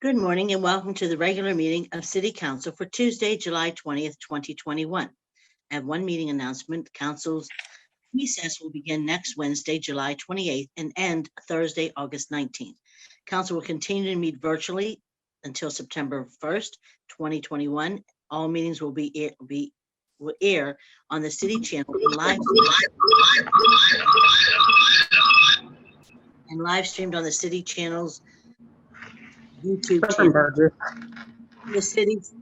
Good morning and welcome to the regular meeting of City Council for Tuesday, July 20th, 2021. I have one meeting announcement. Council's recess will begin next Wednesday, July 28th and end Thursday, August 19th. Council will continue to meet virtually until September 1st, 2021. All meetings will air on the city channel and live streamed on the city channel's YouTube channel, the city's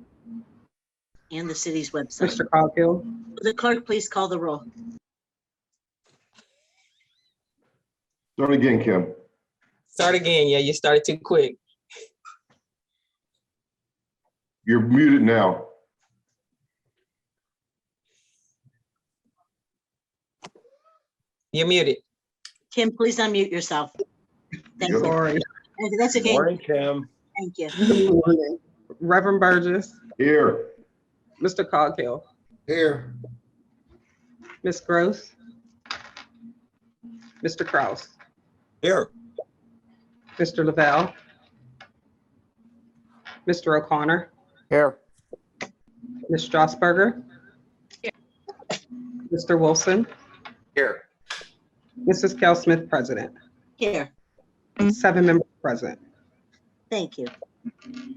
website. Mr. Coghill. The clerk, please call the roll. Start again, Kim. Start again. Yeah, you started too quick. You're muted now. You're muted. Kim, please unmute yourself. Thank you. Sorry. That's okay. Morning, Kim. Thank you. Good morning. Reverend Burgess, Here. Mr. Coghill, Here. Ms. Gross, Mr. Kraus, Here. Mr. Lavelle, Mr. O'Connor, Here. Ms. Strasburger, Here. Mr. Wilson, Here. Mrs. Kel Smith, President. Here. 7 members present. Thank you.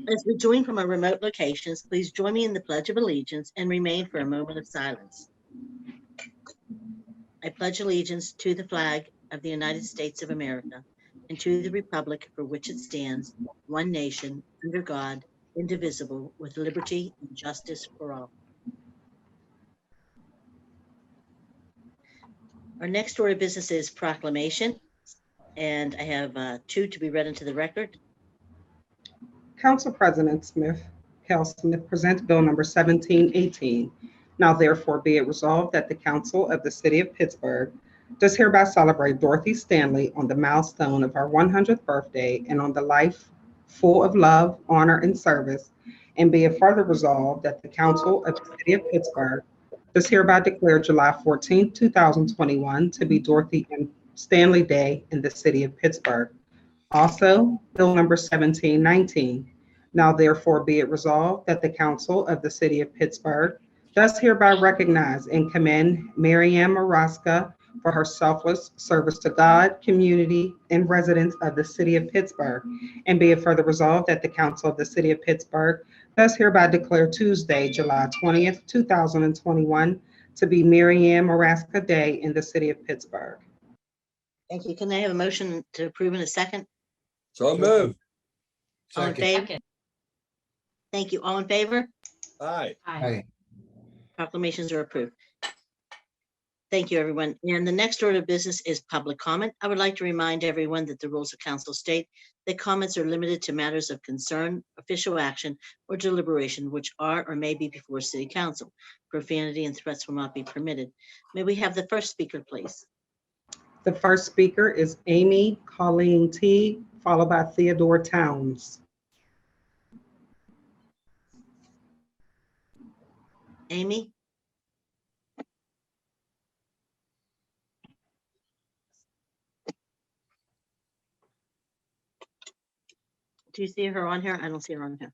As we join from our remote locations, please join me in the Pledge of Allegiance and remain for a moment of silence. I pledge allegiance to the flag of the United States of America and to the republic for which it stands, one nation, under God, indivisible, with liberty and justice for all. Our next order of business is proclamation, and I have 2 to be read into the record. Council President Kel Smith presents Bill number 1718. Now therefore be it resolved that the Council of the City of Pittsburgh does hereby celebrate Dorothy Stanley on the milestone of her 100th birthday and on the life full of love, honor, and service, and be it further resolved that the Council of the City of Pittsburgh does hereby declare July 14, 2021 to be Dorothy and Stanley Day in the City of Pittsburgh. Also, Bill number 1719. Now therefore be it resolved that the Council of the City of Pittsburgh does hereby recognize and commend Mary Ann Maraska for her selfless service to God, community, and residents of the City of Pittsburgh. And be it further resolved that the Council of the City of Pittsburgh does hereby declare Tuesday, July 20th, 2021 to be Mary Ann Maraska Day in the City of Pittsburgh. Thank you. Can I have a motion to approve in a second? So moved. All in favor? Thank you. All in favor? Aye. Aye. Proclamations are approved. Thank you, everyone. And the next order of business is public comment. I would like to remind everyone that the rules of council state that comments are limited to matters of concern, official action, or deliberation, which are or may be before city council. Profanity and threats will not be permitted. May we have the first speaker, please? The first speaker is Amy Colleen Teague, followed by Theodore Towns. Amy? Do you see her on here? I don't see her on here.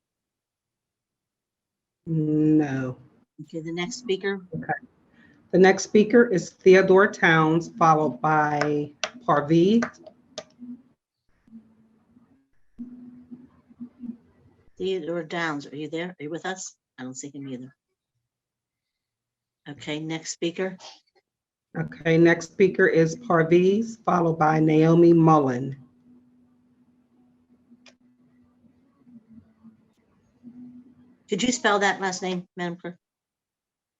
No. Okay, the next speaker. The next speaker is Theodore Towns, followed by Parveez. Theodore Downs, are you there? Are you with us? I don't see him either. Okay, next speaker. Okay, next speaker is Parveez, followed by Naomi Mullen. Could you spell that last name, Madam Clerk?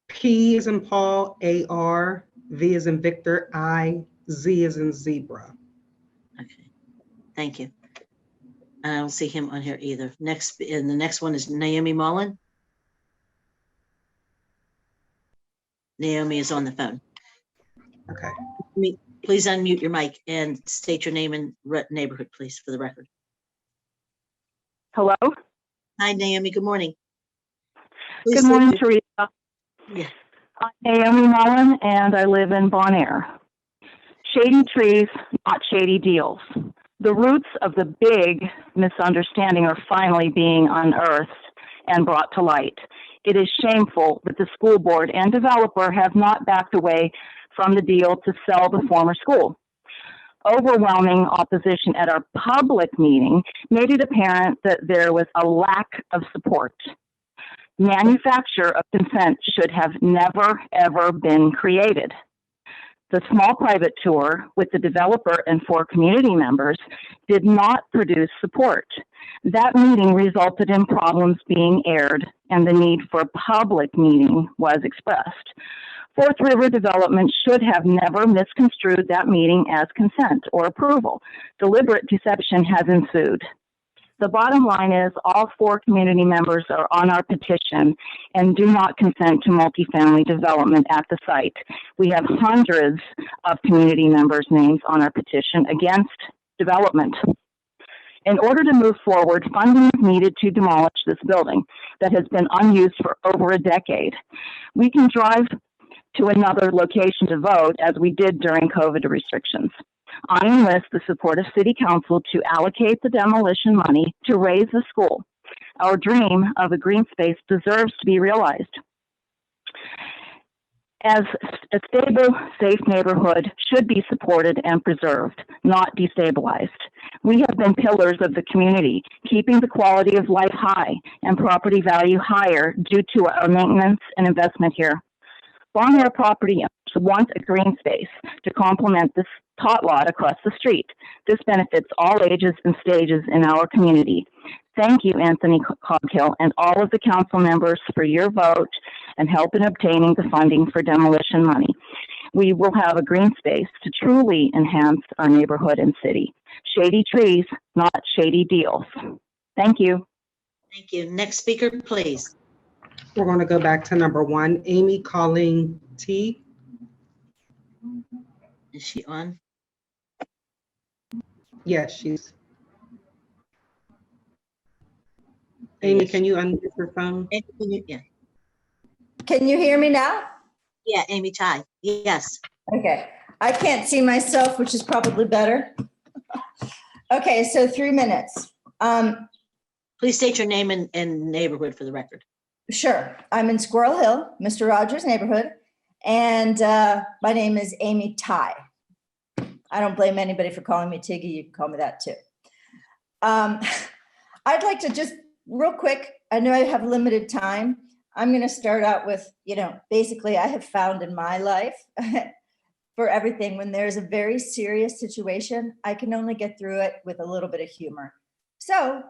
P is in Paul, A-R, V is in Victor, I, Z is in zebra. Okay, thank you. And I don't see him on here either. Next, and the next one is Naomi Mullen. Naomi is on the phone. Okay. Please unmute your mic and state your name and neighborhood, please, for the record. Hello. Hi, Naomi. Good morning. Good morning, Teresa. Yeah. I'm Naomi Mullen, and I live in Bon Air. Shady trees, not shady deals. The roots of the big misunderstanding are finally being unearthed and brought to light. It is shameful that the school board and developer have not backed away from the deal to sell the former school. Overwhelming opposition at our public meeting made it apparent that there was a lack of support. Manufacture of consent should have never, ever been created. The small private tour with the developer and 4 community members did not produce support. That meeting resulted in problems being aired, and the need for a public meeting was expressed. Fourth River Development should have never misconstrued that meeting as consent or approval. Deliberate deception has ensued. The bottom line is all 4 community members are on our petition and do not consent to multifamily development at the site. We have hundreds of community members' names on our petition against development. In order to move forward, funding is needed to demolish this building that has been unused for over a decade. We can drive to another location to vote as we did during COVID restrictions. I enlist the support of City Council to allocate the demolition money to raise the school. Our dream of a green space deserves to be realized. As a stable, safe neighborhood should be supported and preserved, not destabilized. We have been pillars of the community, keeping the quality of life high and property value higher due to our maintenance and investment here. Bon Air property owners want a green space to complement this tot lot across the street. This benefits all ages and stages in our community. Thank you, Anthony Coghill, and all of the council members for your vote and help in obtaining the funding for demolition money. We will have a green space to truly enhance our neighborhood and city. Shady trees, not shady deals. Thank you. Thank you. Next speaker, please. We're going to go back to number 1, Amy Colleen T. Is she on? Yes, she's. Amy, can you unmute your phone? Yeah, Can you hear me now? yeah, Amy Ty. Yes. Okay, I can't see myself, which is probably better. Okay, so 3 minutes. Please state your name and neighborhood for the record. Sure, I'm in Squirrel Hill, Mr. Rogers' neighborhood, and my name is Amy Ty. I don't blame anybody for calling me Tiggy. You can call me that too. I'd like to just real quick, I know I have limited time. I'm going to start out with, basically I have found in my life for everything, when there's a very serious situation, I can only get through it with a little bit of humor. So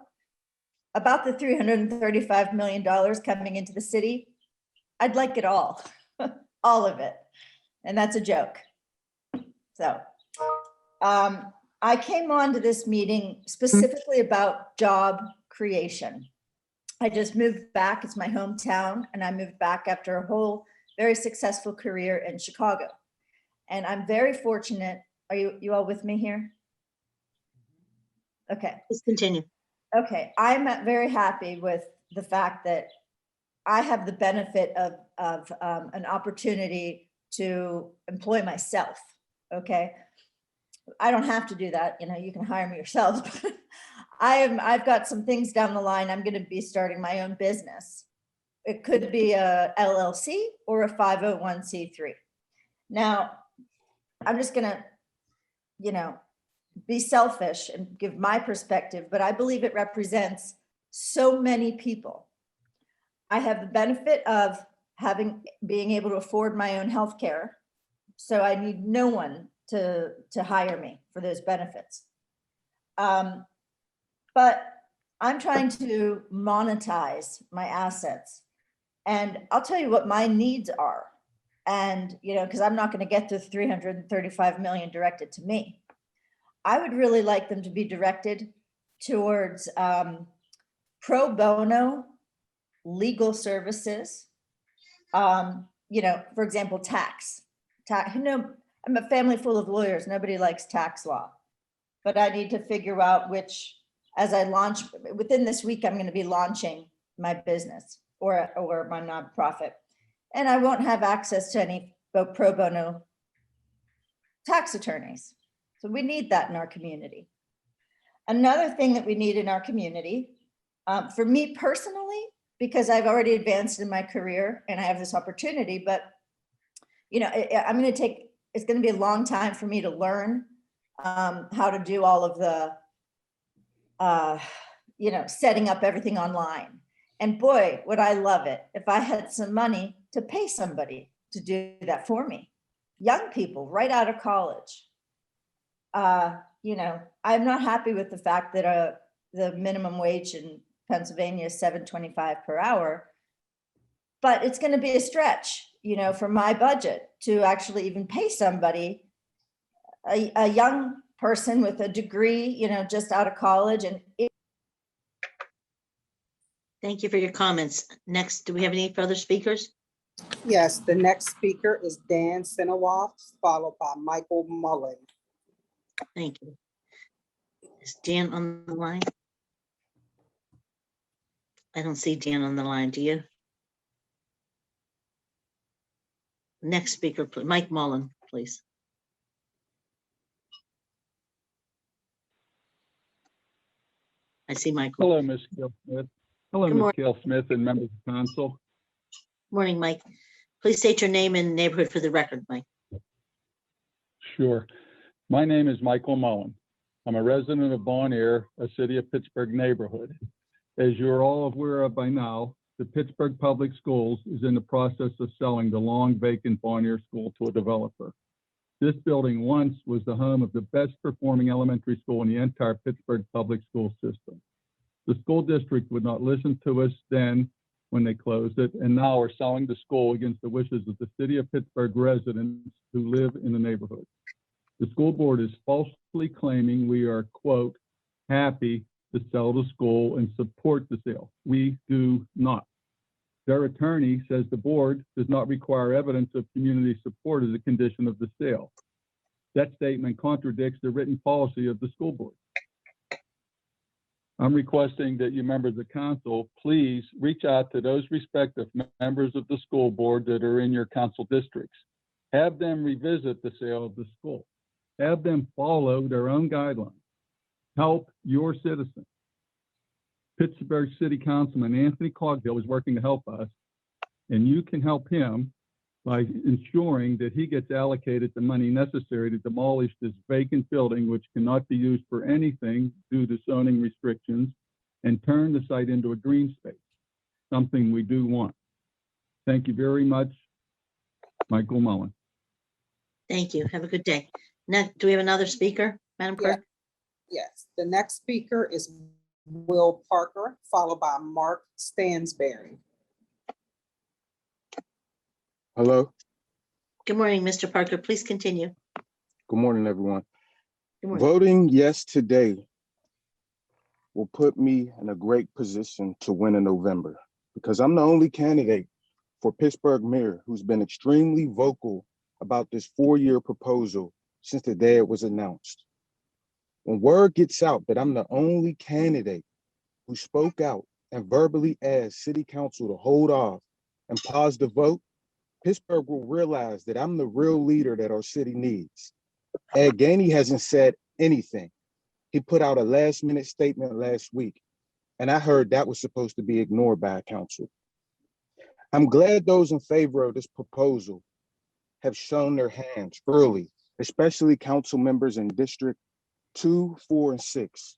about the $335 million coming into the city, I'd like it all, all of it. And that's a joke. So I came on to this meeting specifically about job creation. I just moved back. It's my hometown, and I moved back after a whole very successful career in Chicago. And I'm very fortunate. Are you all with me here? Okay. Please continue. Okay. I'm very happy with the fact that I have the benefit of an opportunity to employ myself. Okay. I don't have to do that. You can hire me yourself. I've got some things down the line. I'm going to be starting my own business. It could be a LLC or a 501c3. Now, I'm just going to, be selfish and give my perspective, but I believe it represents so many people. I have the benefit of being able to afford my own health care. So I need no one to hire me for those benefits. But I'm trying to monetize my assets. And I'll tell you what my needs are. And, because I'm not going to get the $335 million directed to me. I would really like them to be directed towards pro bono legal services. For example, tax. I'm a family full of lawyers. Nobody likes tax law. But I need to figure out which, as I launch, within this week, I'm going to be launching my business or my nonprofit. And I won't have access to any pro bono tax attorneys. So we need that in our community. Another thing that we need in our community, for me personally, because I've already advanced in my career and I have this opportunity, but it's going to be a long time for me to learn how to do all of the, setting up everything online. And boy, would I love it if I had some money to pay somebody to do that for me. Young people right out of college. I'm not happy with the fact that the minimum wage in Pennsylvania is $7.25 per hour, but it's going to be a stretch, for my budget to actually even pay somebody, a young person with a degree, just out of college. And Thank you for your comments. Next, do we have any further speakers? Yes, the next speaker is Dan Sinawoff, followed by Michael Mullen. Thank you. Is Dan on the line? I don't see Dan on the line. Do you? Next speaker, please. Mike Mullen, please. I see Michael. Hello, Ms. Gill-Smith. Hello, Good Ms. morning. Gill-Smith and members of council. Morning, Mike. Please state your name and neighborhood for the record, Mike. Sure. My name is Michael Mullen. I'm a resident of Bon Air, a city of Pittsburgh neighborhood. As you're all aware of by now, the Pittsburgh Public Schools is in the process of selling the long vacant Bon Air School to a developer. This building once was the home of the best performing elementary school in the entire Pittsburgh public school system. The school district would not listen to us then when they closed it, and now are selling the school against the wishes of the city of Pittsburgh residents who live in the neighborhood. The school board is falsely claiming we are, quote, happy to sell the school and support the sale. We do not. Their attorney says the board does not require evidence of community support as a condition of the sale. That statement contradicts the written policy of the school board. I'm requesting that you members of council please reach out to those respective members of the school board that are in your council districts. Have them revisit the sale of the school. Have them follow their own guidelines. Help your citizens. Pittsburgh City Councilman Anthony Cogdill is working to help us, and you can help him by ensuring that he gets allocated the money necessary to demolish this vacant building, which cannot be used for anything due to zoning restrictions, and turn the site into a green space, something we do want. Thank you very much, Michael Mullen. Thank you. Have a good day. Now, do we have another speaker, Madam Clerk? Yes, the next speaker is Will Parker, followed by Mark Stansberry. Hello. Good morning, Mr. Parker. Please continue. Good morning, everyone. Good morning. Voting yes today will put me in a great position to win in November because I'm the only candidate for Pittsburgh mayor who's been extremely vocal about this 4-year proposal since the day it was announced. When word gets out that I'm the only candidate who spoke out and verbally asked City Council to hold off and pause the vote, Pittsburgh will realize that I'm the real leader that our city needs. Ed Gainey hasn't said anything. He put out a last-minute statement last week, and I heard that was supposed to be ignored by council. I'm glad those in favor of this proposal have shown their hands early, especially council members in District 2, 4, and 6,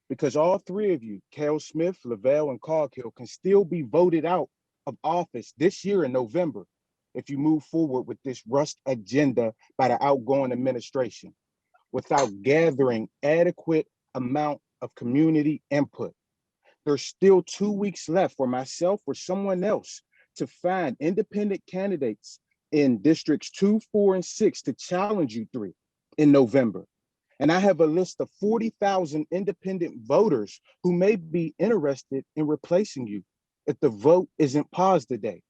because all three of you, Cal Smith, Lavelle, and Coghill, can still be voted out of office this year in November if you move forward with this rust agenda by the outgoing administration without gathering adequate amount of community input. There's still 2 weeks left for myself or someone else to find independent candidates in districts 2, 4, and 6 to challenge you three in November. And I have a list of 40,000 independent voters who may be interested in replacing you if the vote isn't paused today.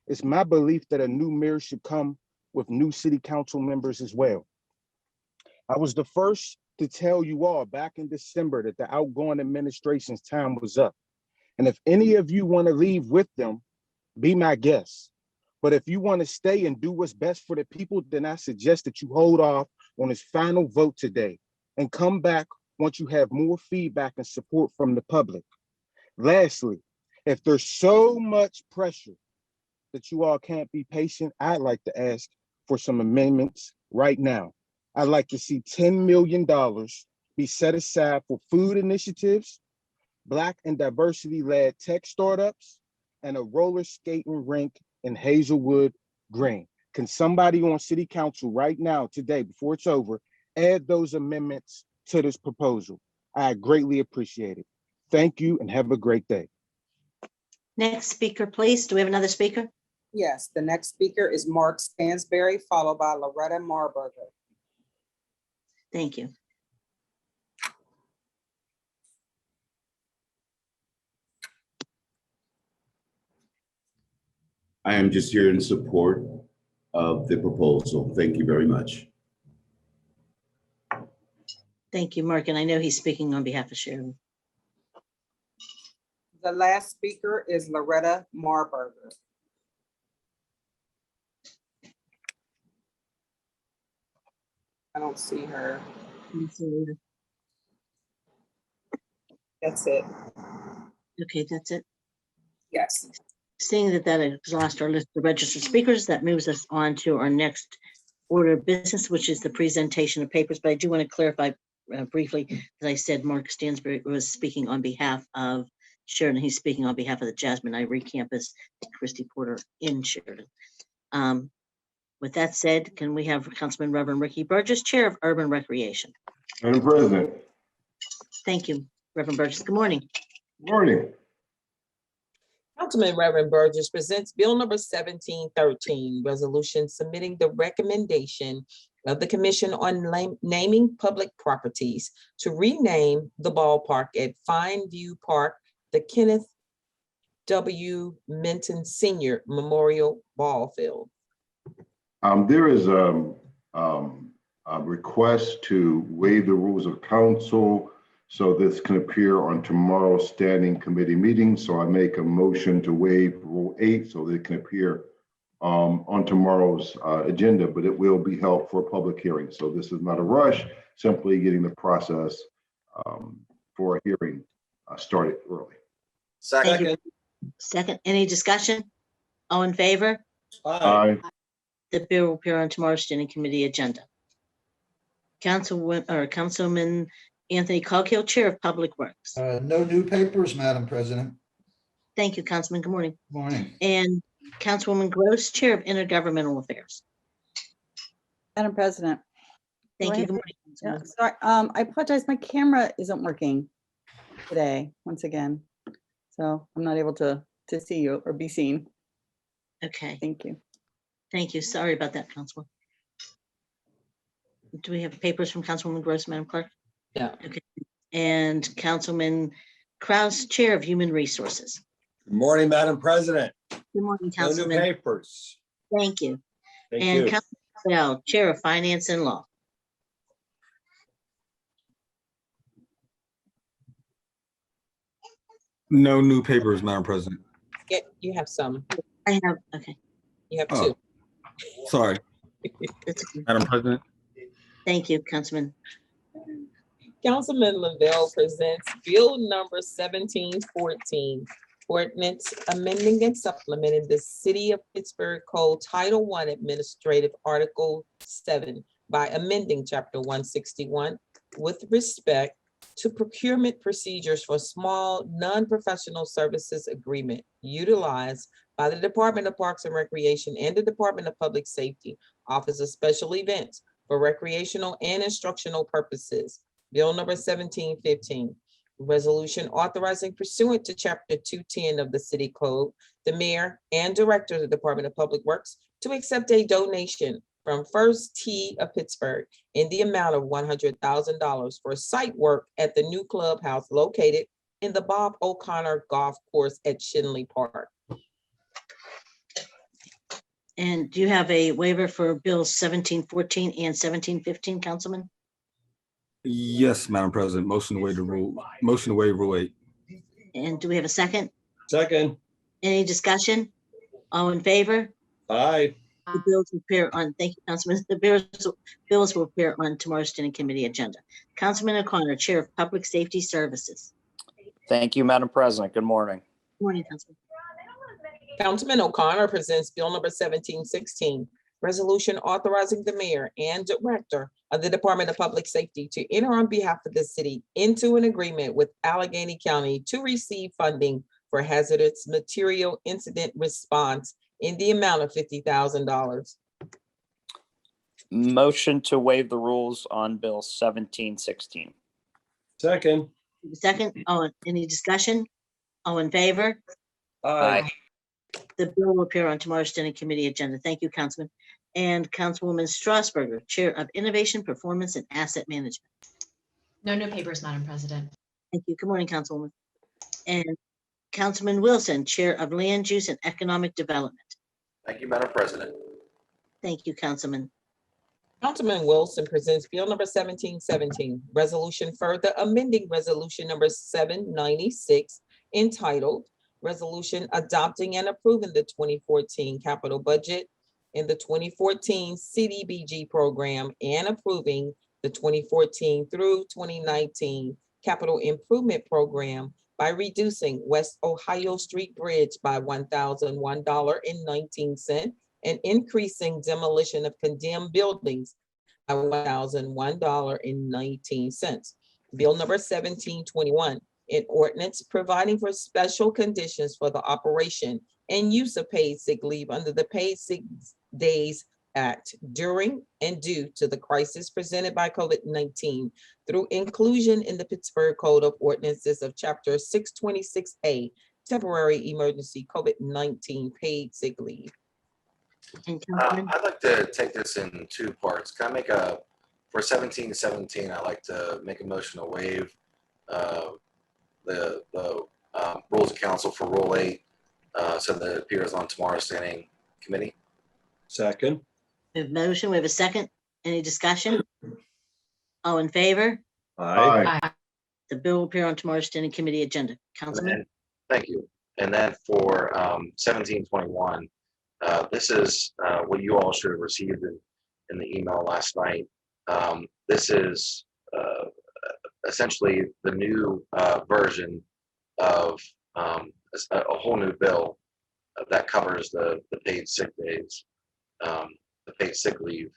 It's my belief that a new mayor should come with new city council members as well. I was the first to tell you all back in December that the outgoing administration's time was up. And if any of you want to leave with them, be my guest. But if you want to stay and do what's best for the people, then I suggest that you hold off on this final vote today and come back once you have more feedback and support from the public. Lastly, if there's so much pressure that you all can't be patient, I'd like to ask for some amendments right now. I'd like to see $10 million be set aside for food initiatives, Black and diversity-led tech startups, and a roller skating rink in Hazelwood Green. Can somebody on City Council right now, today, before it's over, add those amendments to this proposal? I greatly appreciate it. Thank you and have a great day. Next speaker, please. Do we have another speaker? Yes, the next speaker is Mark Stansberry, followed by Loretta Marburger. Thank you. I am just here in support of the proposal. Thank you very much. Thank you, Mark. And I know he's speaking on behalf of Sharon. The last speaker is Loretta Marburger. I don't see her. That's it. Okay, that's it. Yes. Seeing that exhausts our list of registered speakers, that moves us on to our next order of business, which is the presentation of papers. But I do want to clarify briefly, as I said, Mark Stansberry was speaking on behalf of Sheridan. He's speaking on behalf of the Jasmine Ivory campus, Christy Porter in Sheridan. With that said, can we have Councilman Reverend Ricky Burgess, Chair of Urban Recreation? Madam President. Thank you, Reverend Burgess. Good morning. Good morning. Councilman Reverend Burgess presents Bill number 1713, resolution submitting the recommendation of the Commission on Naming Public Properties to rename the ballpark at Fine View Park, the Kenneth W. Minton Senior Memorial Ball Field. There is a request to waive the rules of council so this can appear on tomorrow's standing committee meeting. So I make a motion to waive Rule 8 so that it can appear on tomorrow's agenda, but it will be held for a public hearing. So this is not a rush, simply getting the process for a hearing started early. Second. Second, any discussion? All in favor? Aye. The bill will appear on tomorrow's standing committee agenda. Councilman Anthony Coghill, Chair of Public Works. No new papers, Madam President. Thank you, Councilman. Good morning. Morning. And Councilwoman Gross, Chair of Intergovernmental Affairs. Madam President. Thank Do I you. Good have- morning. Yeah, Councilwoman. sorry, I apologize. My camera isn't working today, once again. So I'm not able to see you or be seen. Okay, Thank you. thank you. Sorry about that, Councilwoman. Do we have papers from Councilwoman Gross, Madam Clerk? Yeah. Okay. And Councilman Kraus, Chair of Human Resources. Good morning, Madam President. Good morning, No new Councilman. papers. Thank you. Thank And you. Councilman Bell, Chair of Finance and Law. No new papers, Madam President. Yeah, you have some. I have, okay. You have Oh. two. Sorry, That's okay. Madam President. Thank you, Councilman. Councilman Lavelle presents Bill number 1714, ordinance amending and supplementing the City of Pittsburgh Code Title I Administrative Article 7 by amending Chapter 161 with respect to procurement procedures for small, non-professional services agreement utilized by the Department of Parks and Recreation and the Department of Public Safety, Office of Special Events for recreational and instructional purposes. Bill number 1715, resolution authorizing pursuant to Chapter 210 of the City Code, the mayor and director of the Department of Public Works to accept a donation from First Tee of Pittsburgh in the amount of $100,000 for site work at the new clubhouse located in the Bob O'Connor Golf Course at Shinley Park. And do you have a waiver for Bills 1714 and 1715, Councilman? Yes, Madam President. Motion to waive Rule 8. And do we have a second? Second. Any discussion? All in favor? Aye. The bills will appear on, thank you, Councilman. The bills will appear on tomorrow's standing committee agenda. Councilman O'Connor, Chair of Public Safety Services. Thank you, Madam President. Good morning. Good morning, Councilman. Councilman O'Connor presents Bill number 1716, resolution authorizing the mayor and director of the Department of Public Safety to enter on behalf of the city into an agreement with Allegheny County to receive funding for hazardous material incident response in the amount of $50,000. Motion to waive the rules on Bill 1716. Second. Second, any discussion? All in favor? Aye. The bill will appear on tomorrow's standing committee agenda. Thank you, Councilman. And Councilwoman Strasburger, Chair of Innovation, Performance, and Asset Management. No new papers, Madam President. Thank you. Good morning, Councilwoman. And Councilman Wilson, Chair of Land Use and Economic Development. Thank you, Madam President. Thank you, Councilman. Councilman Wilson presents Bill number 1717, resolution further amending resolution number 796 entitled Resolution Adopting and Approving the 2014 Capital Budget in the 2014 CDBG Program and approving the 2014 through 2019 Capital Improvement Program by reducing West Ohio Street Bridge by $1,001.19 and increasing demolition of condemned buildings by $1,001.19. Bill number 1721, an ordinance providing for special conditions for the operation and use of paid sick leave under the Paid Sick Days Act during and due to the crisis presented by COVID-19 through inclusion in the Pittsburgh Code of Ordinances of Chapter 626A, Temporary Emergency COVID-19 Paid Sick Leave. I'd like to take this in two parts. Can I make for 1717, I'd like to make a motion to waive the rules of council for Rule 8 so that it appears on tomorrow's standing committee. Second. We have a motion. We have a second. Any discussion? All in favor? Aye. The bill will appear on tomorrow's standing committee agenda. Councilman? Thank you. And then for 1721, this is what you all should have received in the email last night. This is essentially the new version of a whole new bill that covers the paid sick days, the paid sick leave.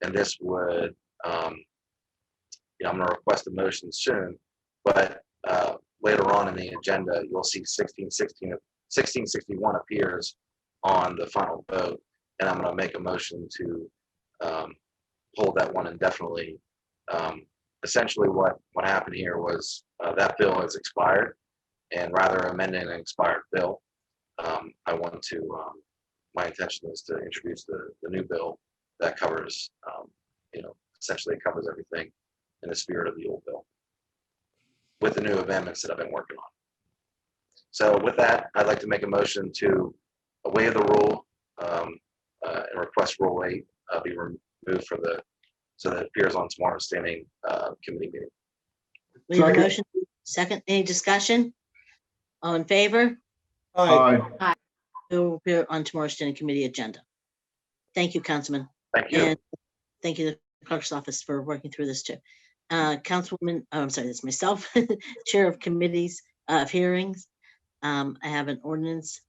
And this would, I'm going to request a motion soon, but later on in the agenda, you'll see 1661 appears on the final vote, and I'm going to make a motion to hold that one indefinitely. Essentially, what happened here was that bill has expired, and rather amending an expired bill, I want to. My intention is to introduce the new bill that covers, essentially it covers everything in the spirit of the old bill, with the new amendments that I've been working on. So with that, I'd like to make a motion to waive the rule and request Rule 8 be removed so that it appears on tomorrow's standing committee meeting. We have a motion. Second, any discussion? All in favor? Aye. Bill will appear on tomorrow's standing committee agenda. Thank you, Councilman. Thank you. And thank you to the clerk's office for working through this too. Councilwoman, I'm sorry, that's myself, Chair of Committees of Hearings. I have an ordinance.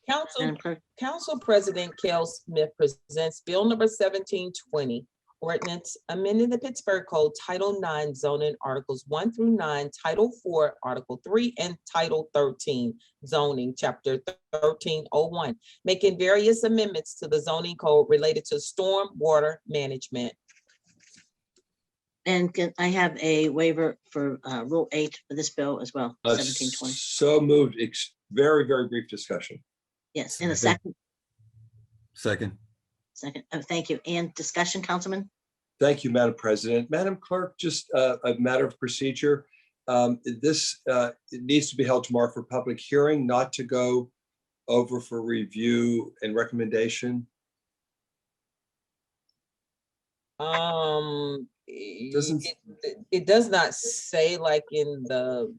Council President Kell Smith presents Bill number 1720, ordinance amending the Pittsburgh Code Title 9 zoning Articles 1 through 9, Title 4, Article 3, and Title 13 zoning, Chapter 1301, making various amendments to the zoning code related to storm water management. And I have a waiver for Rule 8 for this bill as well, 1720. So moved. Very, very brief discussion. Yes, in a second. Second. Second. Oh, thank you. And discussion, Councilman? Thank you, Madam President. Madam Clerk, just a matter of procedure. This it needs to be held tomorrow for public hearing, not to go over for review and recommendation. It does not say like in the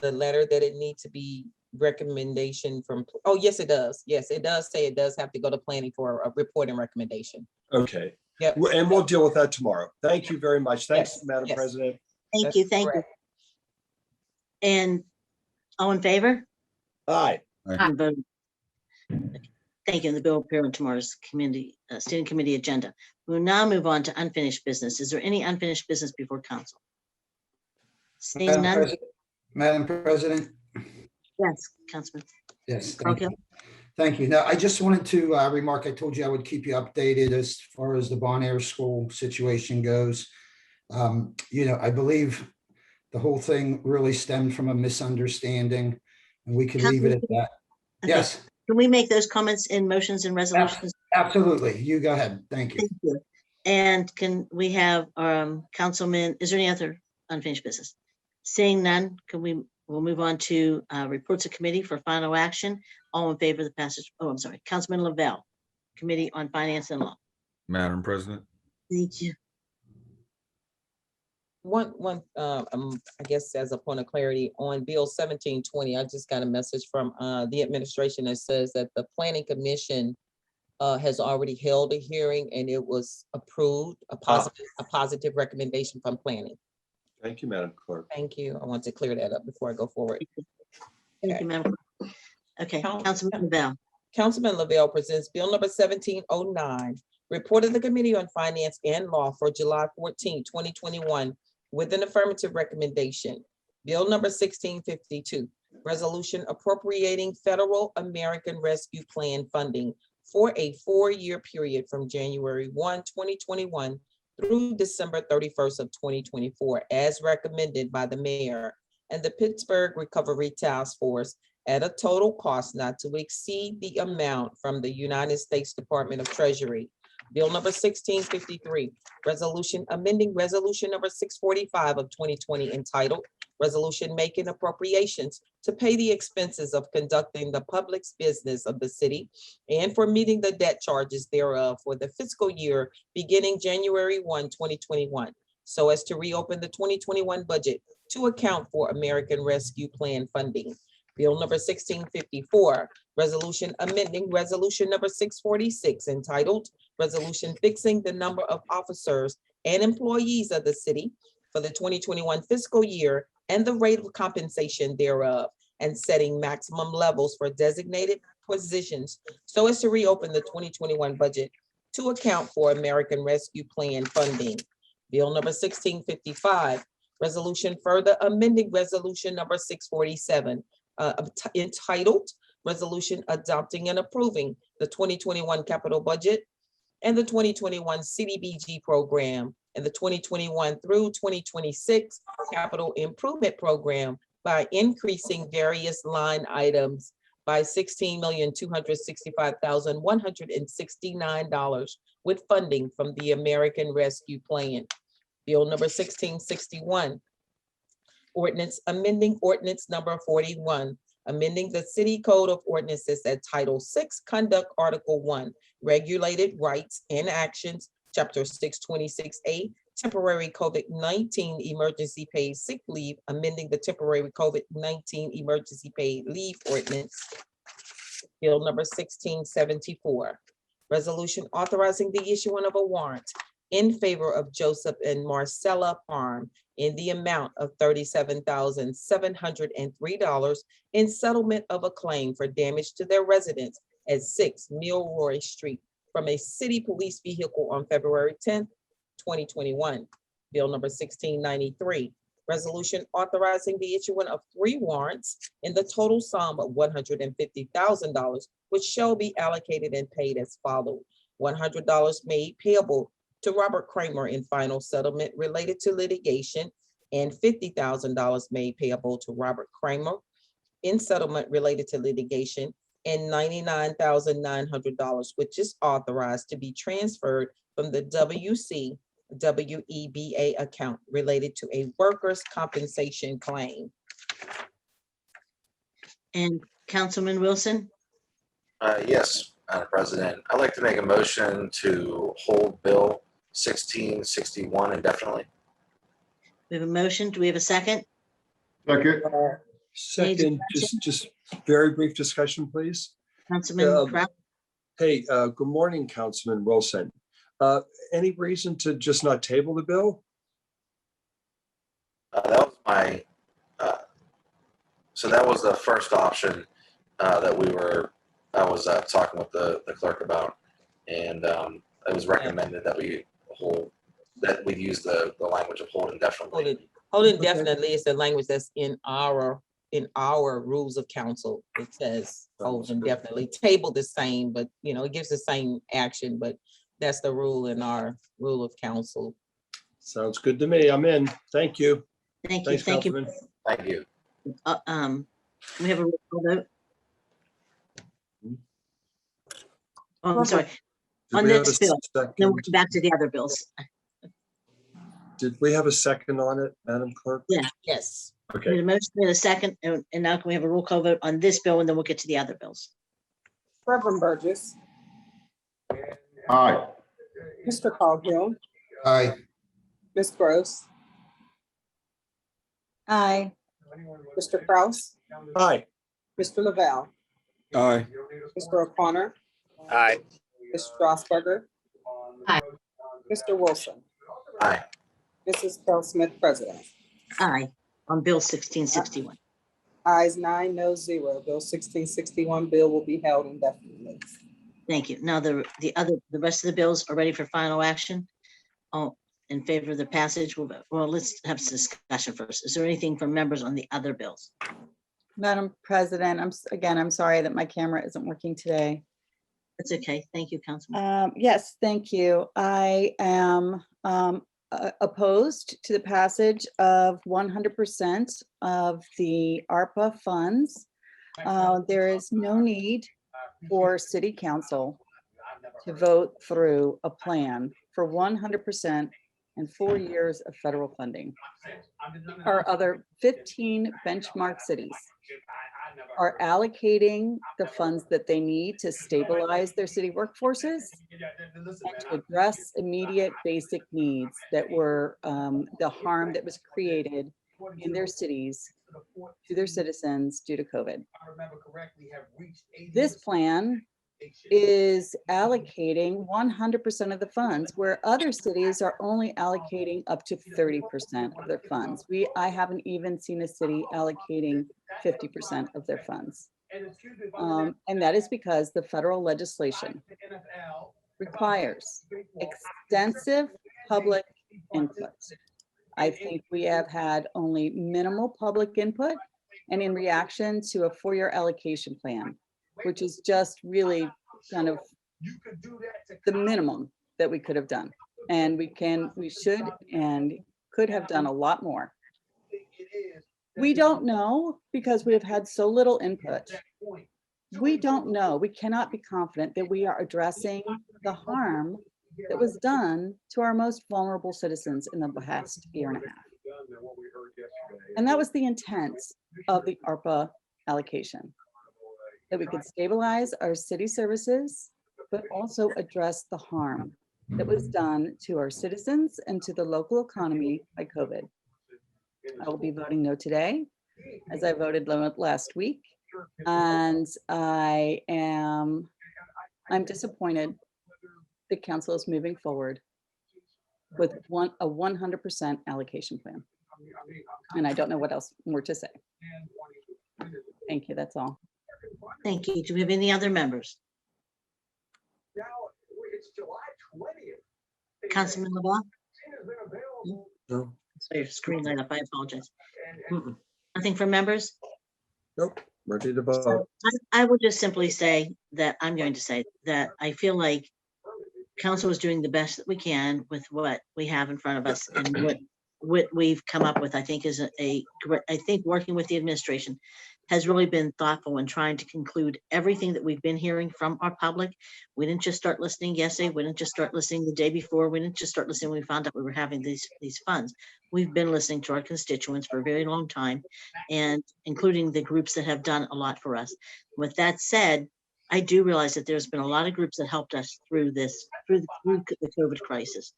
letter that it needs to be recommendation from, oh, yes, it does. Yes, it does say it does have to go to planning for a reporting recommendation. Okay. Yep. And we'll deal with that tomorrow. Thank you very much. Thanks, Yes, Madam yes. President. Thank That's you, thank you. correct. And all in favor? Aye. And vote. Thank you. And the bill will appear on tomorrow's committee, standing committee agenda. We'll now move on to unfinished business. Is there any unfinished business before council? Seeing none? Madam President, Yes, Councilman. yes, thank you. Okay. Thank you. Now, I just wanted to remark, I told you I would keep you updated as far as the Bon Air School situation goes. I believe the whole thing really stemmed from a misunderstanding, and we can leave it at that. Okay. Yes, Can we make those comments in motions and resolutions? absolutely. You go ahead. Thank you. Thank you. And can we have Councilman, is there any other unfinished business? Seeing none, we'll move on to reports of committee for final action. All in favor of the passage, I'm sorry, Councilman Lavelle, Committee on Finance and Law. Madam President. Thank you. I guess as a point of clarity on Bill 1720, I just got a message from the administration that says that the Planning Commission has already held a hearing and it was approved, a positive recommendation from planning. Thank you, Madam Clerk. Thank you. I want to clear that up before I go forward. Thank you, Madam. Okay, Councilman Lavelle. Councilman Lavelle presents Bill number 1709, report of the Committee on Finance and Law for July 14, 2021, with an affirmative recommendation. Bill number 1652, resolution appropriating Federal American Rescue Plan funding for a 4-year period from January 1, 2021 through December 31st of 2024, as recommended by the mayor and the Pittsburgh Recovery Task Force at a total cost not to exceed the amount from the United States Department of Treasury. Bill number 1653, resolution amending resolution number 645 of 2020 entitled Resolution Making Appropriations to Pay the Expenses of Conducting the Public Business of the City and for meeting the debt charges thereof for the fiscal year beginning January 1, 2021, so as to reopen the 2021 budget to account for American Rescue Plan funding. Bill number 1654, resolution amending resolution number 646 entitled Resolution Fixing the Number of Officers and Employees of the City for the 2021 fiscal year and the rate of compensation thereof, and setting maximum levels for designated positions so as to reopen the 2021 budget to account for American Rescue Plan funding. Bill number 1655, resolution further amending resolution number 647, entitled Resolution Adopting and Approving the 2021 Capital Budget and the 2021 CDBG Program and the 2021 through 2026 Capital Improvement Program by increasing various line items by $16,265,169 with funding from the American Rescue Plan. Bill number 1661, ordinance amending ordinance number 41, amending the City Code of Ordinances at Title 6, Conduct Article 1, Regulated Rights and Actions, Chapter 626A, Temporary COVID-19 Emergency Paid Sick Leave, amending the Temporary COVID-19 Emergency Paid Leave Ordinance. Bill number 1674, resolution authorizing the issuing of a warrant in favor of Joseph and Marcella Farm in the amount of $37,703 in settlement of a claim for damage to their residence at 6 Milroy Street from a city police vehicle on February 10th, 2021. Bill number 1693, resolution authorizing the issuing of 3 warrants in the total sum of $150,000, which shall be allocated and paid as follows: $100 made payable to Robert Kramer in final settlement related to litigation, and $50,000 made payable to Robert Kramer in settlement related to litigation, and $99,900, which is authorized to be transferred from the WCWEBA account related to a workers' compensation claim. And Councilman Wilson? Yes, Madam President. I'd like to make a motion to hold Bill 1661 indefinitely. We have a motion. Do we have a second? Second. Second, just very brief discussion, please. Councilman Kraft? Hey, good morning, Councilman Wilson. Any reason to just not table the bill? That was my, so that was the first option that I was talking with the clerk about. And it was recommended that we use the language of hold indefinitely. Hold indefinitely is the language that's in our rules of council. It says hold indefinitely. Table the same, but it gives the same action, but that's the rule in our rule of council. Sounds good to me. I'm in. Thank you. Thank you. Thanks, Thank you. Councilman. Thank you. We have a roll call vote. Oh, I'm sorry. Did On we have this a bill, then second? we'll go back to the other bills. Did we have a second on it, Madam Clerk? Yeah. Yes. We Okay. need a motion and a second, and now can we have a roll call vote on this bill, and then we'll get to the other bills. Reverend Burgess, Aye. Mr. Coghill, Aye. Ms. Gross, Aye. Mr. Kraus, Aye. Mr. Lavelle, Aye. Mr. O'Connor, Aye. Ms. Strasburger. Aye. Mr. Wilson, Aye. Mrs. Carol Smith, President. Aye, on Bill 1661. Ayes 9, no 0. Bill 1661 bill will be held indefinitely. Thank you. Now, the rest of the bills are ready for final action. All in favor of the passage, we'll vote. Well, let's have some discussion first. Is there anything from members on the other bills? Madam President, I'm sorry that my camera isn't working today. That's okay. Thank you, Councilman. Yes, thank you. I am opposed to the passage of 100% of the ARPA funds. There is no need for City Council to vote through a plan for 100% and 4 years of federal funding. Our other 15 benchmark cities are allocating the funds that they need to stabilize their city workforces and to address immediate basic needs that were the harm that was created in their cities to their citizens due to COVID. This plan is allocating 100% of the funds, where other cities are only allocating up to 30% of their funds. I haven't even seen a city allocating 50% of their funds. And that is because the federal legislation requires extensive public input. I think we have had only minimal public input, and in reaction to a 4-year allocation plan, which is just really kind of the minimum that we could have done. And we should and could have done a lot more. We don't know because we have had so little input. We don't know, we cannot be confident that we are addressing the harm that was done to our most vulnerable citizens in the past year and a half. And that was the intent of the ARPA allocation, that we could stabilize our city services, but also address the harm that was done to our citizens and to the local economy by COVID. I will be voting no today, as I voted last week. And I'm disappointed that council is moving forward with a 100% allocation plan. And I don't know what else more to say. Thank you, that's all. Thank you. Do we have any other members? Councilman LeBlanc? No. So your screen light up. I apologize. Nothing from members? Nope. Ready to vote. So I would just simply say that I'm going to say that I feel like council is doing the best that we can with what we have in front of us, and what we've come up with, I think is I think working with the administration has really been thoughtful in trying to conclude everything that we've been hearing from our public. We didn't just start listening yesterday. We didn't just start listening the day before. We didn't just start listening when we found out we were having these funds. We've been listening to our constituents for a very long time, and including the groups that have done a lot for us. With that said, I do realize that there's been a lot of groups that helped us through the COVID crisis.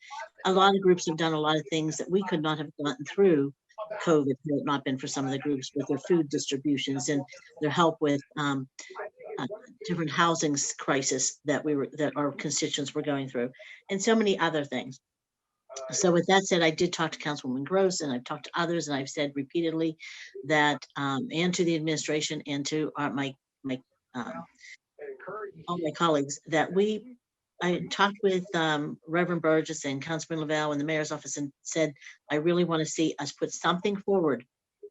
A lot of groups have done a lot of things that we could not have gotten through COVID, had it not been for some of the groups with their food distributions and their help with different housing crisis that our constituents were going through, and so many other things. So with that said, I did talk to Councilwoman Gross, and I've talked to others, and I've said repeatedly that, and to the administration and to all my colleagues, that I talked with Reverend Burgess and Councilman Lavelle in the mayor's office and said, I really want to see us put something forward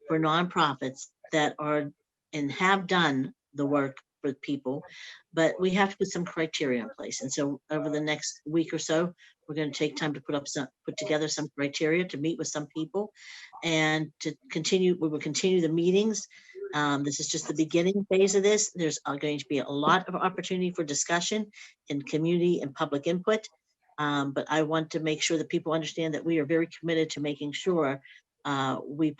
for nonprofits that are and have done the work for people, but we have to put some criteria in place. And so over the next week or so, we're going to take time to put together some criteria to meet with some people and to continue. We will continue the meetings. This is just the beginning phase of this. There's going to be a lot of opportunity for discussion and community and public input. But I want to make sure that people understand that we are very committed to making sure we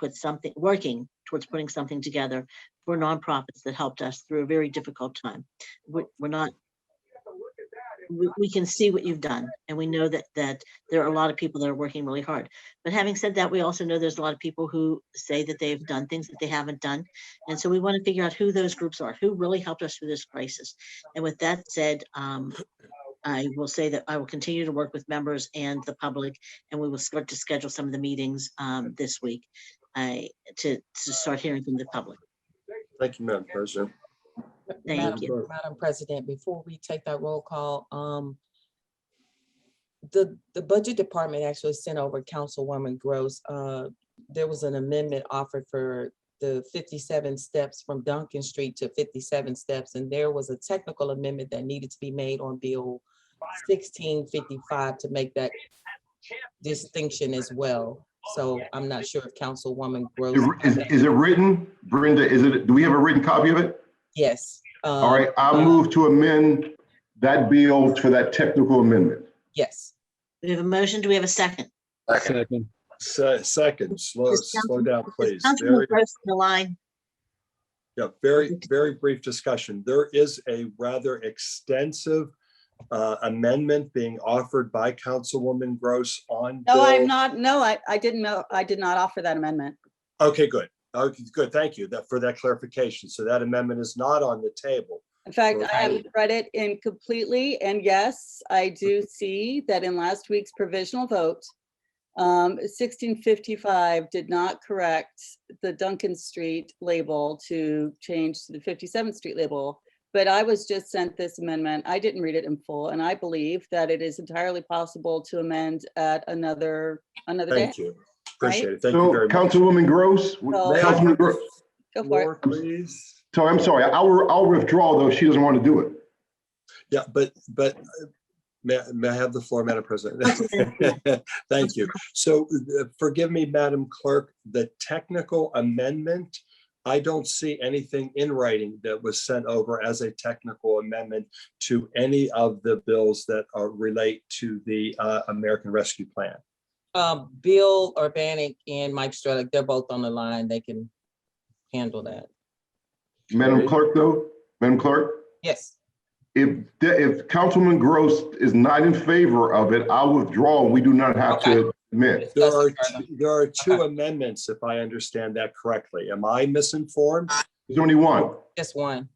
working towards putting something together for nonprofits that helped us through a very difficult time. We can see what you've done, and we know that there are a lot of people that are working really hard. But having said that, we also know there's a lot of people who say that they've done things that they haven't done. And so we want to figure out who those groups are, who really helped us through this crisis. And with that said, I will say that I will continue to work with members and the public, and we will start to schedule some of the meetings this week to start hearing from the public. Thank you, Madam President. Thank you. Madam President, before we take that roll call, the budget department actually sent over Councilwoman Gross. There was an amendment offered for the 57 steps from Duncan Street to 57 steps, and there was a technical amendment that needed to be made on Bill 1655 to make that distinction as well. So I'm not sure if Councilwoman Gross. Is it written, Brenda? Do we have a written copy of it? Yes. All right, I'll move to amend that bill for that technical amendment. Yes. We have a motion. Do we have a second? Second. Second, slow down, please. Councilman Gross on the line. Yeah, very brief discussion. There is a rather extensive amendment being offered by Councilwoman Gross on. No, bill. I'm not. No, I didn't know. I did not offer that amendment. Okay, good. Okay, good. Thank you for that clarification. So that amendment is not on the table. In fact, I have read it in completely, and yes, I do see that in last week's provisional vote, 1655 did not correct the Duncan Street label to change to the 57th Street label. But I was just sent this amendment. I didn't read it in full, and I believe that it is entirely possible to amend at another day. Thank you. Appreciate it. Thank So, you very much. Councilwoman Gross, Councilman Gross. Go for it. Please. So I'm sorry, I'll withdraw though if she doesn't want to do it. Yeah, but may I have the floor, Madam President? Thank you. So forgive me, Madam Clerk, the technical amendment, I don't see anything in writing that was sent over as a technical amendment to any of the bills that relate to the American Rescue Plan. Bill Urbanic and Mike Strelick, they're both on the line. They can handle that. Madam Clerk though, Madam Clerk? Yes. If Councilman Gross is not in favor of it, I'll withdraw. We do not have to admit. There are two amendments, if I understand that correctly. Am I misinformed? There's only one. Just one.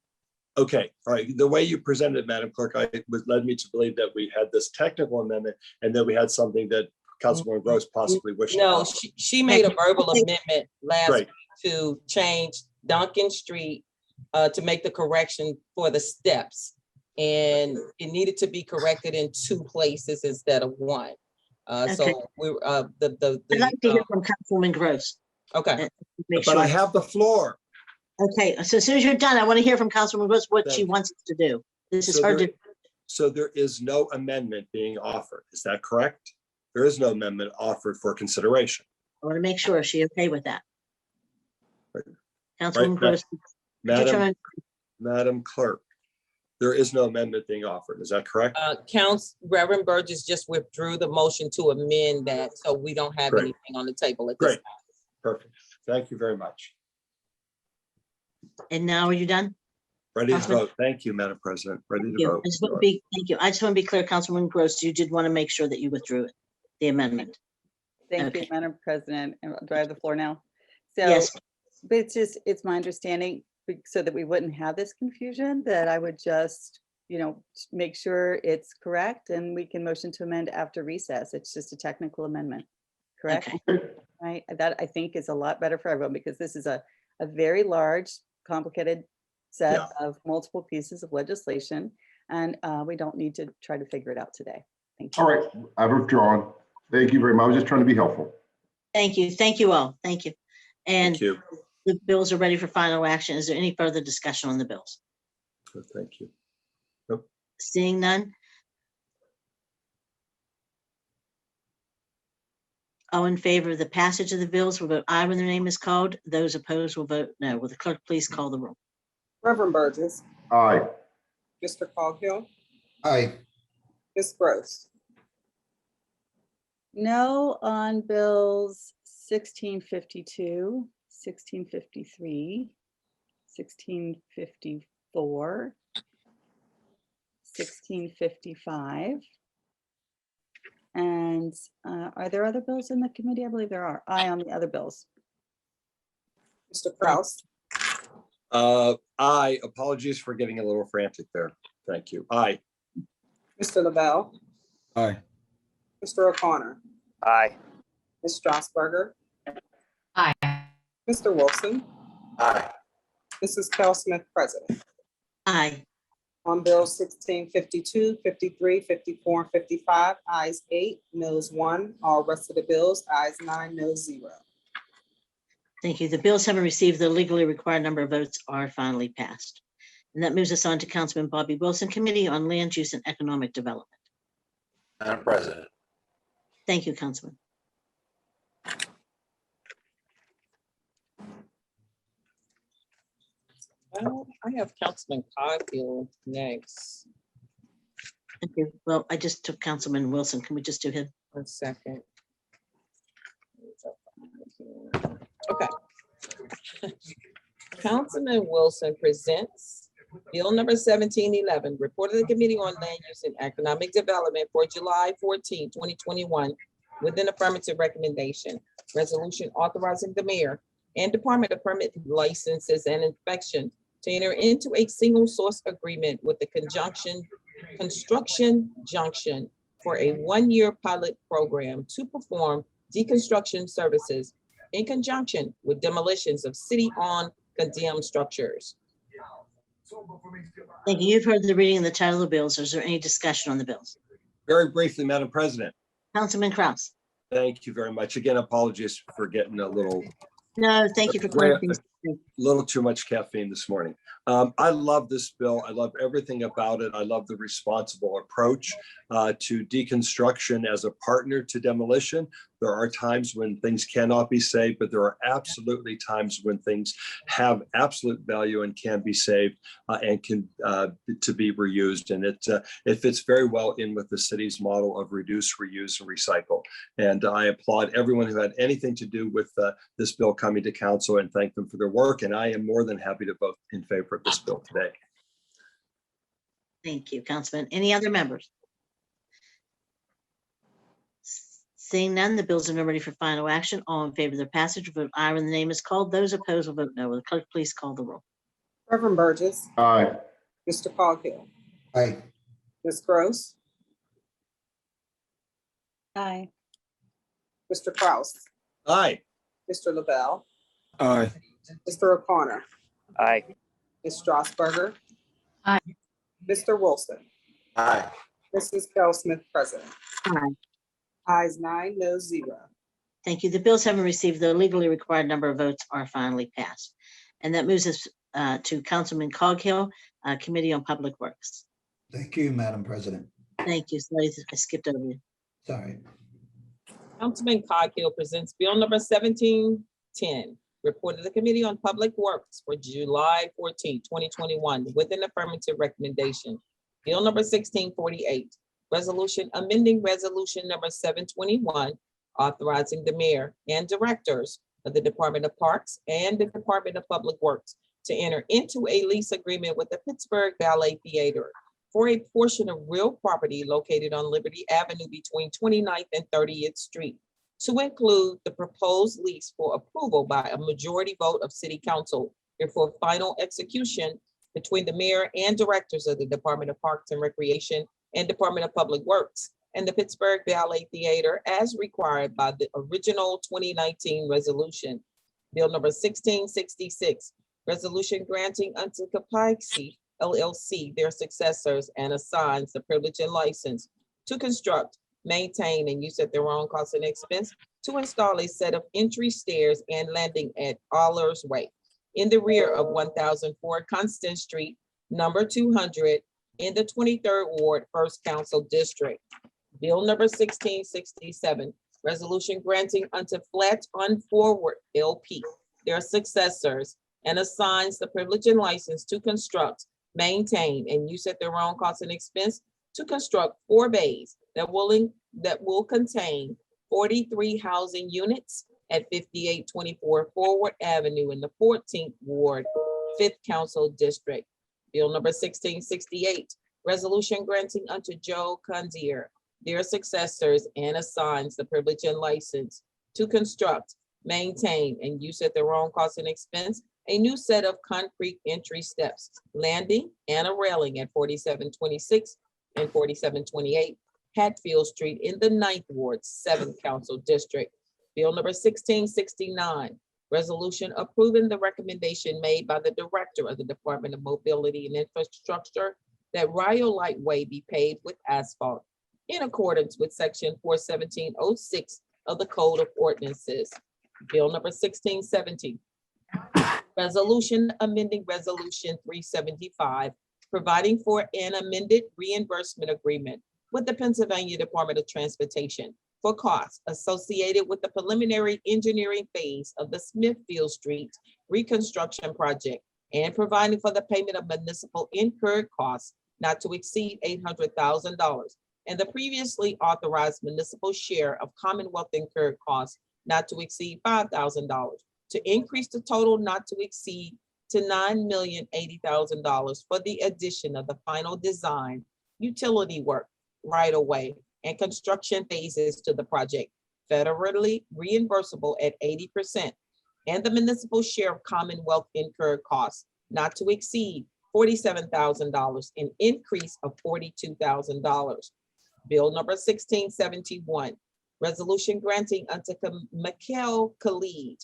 Okay, all right. The way you presented it, Madam Clerk, led me to believe that we had this technical amendment and that we had something that Councilwoman Gross possibly wished. No, she made a verbal amendment last Great. week to change Duncan Street to make the correction for the steps. And it needed to be corrected in two places instead of one. So we I'd like to hear from Councilwoman Gross. Okay. But I have the floor. Okay, so as soon as you're done, I want to hear from Councilwoman Gross what she wants us to do. This is hard to. So there is no amendment being offered. Is that correct? There is no amendment offered for consideration. I want to make sure. Is she okay with that? Councilwoman Gross. Madam Clerk, there is no amendment being offered. Is that correct? Reverend Burgess just withdrew the motion to amend that, so we don't have anything on the table at this time. Perfect. Thank you very much. And now are you done? Ready to vote. Thank you, Madam President. Ready to vote. Thank you. I just want to be clear, Councilwoman Gross, you did want to make sure that you withdrew it, the amendment. Thank you, Madam President. Do I have the floor now? So, Yes, but it's my understanding, so that we wouldn't have this confusion, that I would just, make sure it's correct and we can motion to amend after recess. It's just a technical amendment, correct? okay. Right? That I think is a lot better for everyone, because this is a very large, complicated set of multiple pieces of legislation. And we don't need to try to figure it out today. Thank you. All right, I've withdrawn. Thank you very much. I was just trying to be helpful. Thank you. Thank you all. Thank you. And Thank you. the bills are ready for final action. Is there any further discussion on the bills? Good, thank you. Seeing none? All in favor of the passage of the bills will vote aye when their name is called. Those opposed will vote no. Will the clerk please call the roll? Reverend Burgess, Aye. Mr. Coghill, Aye. Ms. Gross, No on bills 1652, 1653, 1654, 1655. And are there other bills in the committee? I believe there are. Aye on the other bills. Mr. Kraus, Aye. Apologies for getting a little frantic there. Thank you. Aye. Mr. Lavelle, Aye. Mr. O'Connor, Aye. Ms. Strasburger, Aye. Mr. Wilson, Aye. Mrs. Cal Smith, President. Aye. On bills 1652, 53, 54, and 55, ayes 8, noes 1. All rest of the bills, ayes 9, noes 0. Thank you. The bills having received the legally required number of votes are finally passed. And that moves us on to Councilman Bobby Wilson, Committee on Land Use and Economic Development. Madam President. Thank you, Councilman. Well, I have Councilman Coghill next. Thank you. Well, I just took Councilman Wilson. Can we just do him? 1 second. Okay. Councilman Wilson presents Bill number 1711, report of the Committee on Land Use and Economic Development for July 14, 2021, with an affirmative recommendation. Resolution authorizing the mayor and department to permit licenses and inspection to enter into a single source agreement with the Construction Junction for a 1-year pilot program to perform deconstruction services in conjunction with demolitions of city-owned condemned structures. Thank you. You've heard the reading of the title of the bills. Is there any discussion on the bills? Very briefly, Madam President. Councilman Kraus? Thank you very much. Again, apologies for getting a little Thank you for clearing things. little too much caffeine this morning. I love this bill. I love everything about it. I love the responsible approach to deconstruction as a partner to demolition. There are times when things cannot be saved, but there are absolutely times when things have absolute value and can be saved and can to be reused. And it fits very well in with the city's model of reduce, reuse, and recycle. And I applaud everyone who had anything to do with this bill coming to council and thank them for their work. And I am more than happy to vote in favor of this bill today. Thank you, Councilman. Any other members? Seeing none, the bills are now ready for final action. All in favor of their passage, vote aye when the name is called. Those opposed will vote no. Will the clerk please call the roll? Reverend Burgess, Aye. Mr. Coghill, Aye. Ms. Gross, Aye. Mr. Kraus, Aye. Mr. Lavelle, Aye. Mr. O'Connor, Aye. Ms. Strasburger. Aye. Mr. Wilson, Aye. Mrs. Cal Smith, President. Aye. Ayes 9, noes 0. Thank you. The bills having received the legally required number of votes are finally passed. And that moves us to Councilman Coghill, Committee on Public Works. Thank you, Madam President. Thank you. Sorry, I skipped over you. Sorry. Councilman Coghill presents Bill number 1710, report of the Committee on Public Works for July 14, 2021, with an affirmative recommendation. Bill number 1648, resolution amending resolution number 721, authorizing the mayor and directors of the Department of Parks and the Department of Public Works to enter into a lease agreement with the Pittsburgh Ballet Theater for a portion of real property located on Liberty Avenue between 29th and 30th Street to include the proposed lease for approval by a majority vote of city council before final execution between the mayor and directors of the Department of Parks and Recreation and Department of Public Works and the Pittsburgh Ballet Theater as required by the original 2019 resolution. Bill number 1666, resolution granting unto Capaxi LLC their successors and assigns the privilege and license to construct, maintain, and use at their own cost and expense to install a set of entry stairs and landing at Allers Way in the rear of 1004 Constant Street, number 200, in the 23rd Ward, 1st Council District. Bill number 1667, resolution granting unto Flat on Forward LP their successors and assigns the privilege and license to construct, maintain, and use at their own cost and expense to construct 4 bays that will contain 43 housing units at 5824 Forward Avenue in the 14th Ward, 5th Council District. Bill number 1668, resolution granting unto Joe Condier their successors and assigns the privilege and license to construct, maintain, and use at their own cost and expense a new set of concrete entry steps, landing, and a railing at 4726 and 4728 Hatfield Street in the 9th Ward, 7th Council District. Bill number 1669, resolution approving the recommendation made by the Director of the Department of Mobility and Infrastructure that Rhyolite Way be paved with asphalt in accordance with section 41706 of the Code of Ordinances. Bill number 1670, resolution amending resolution 375, providing for an amended reimbursement agreement with the Pennsylvania Department of Transportation for costs associated with the preliminary engineering phase of the Smithfield Street reconstruction project and providing for the payment of municipal incurred costs not to exceed $800,000 and the previously authorized municipal share of Commonwealth incurred costs not to exceed $5,000 to increase the total not to exceed to $9,080,000 for the addition of the final design, utility work, right-of-way, and construction phases to the project, federally reimbursable at 80%, and the municipal share of Commonwealth incurred costs not to exceed $47,000, an increase of $42,000. Bill number 1671, resolution granting unto Mikhail Khalid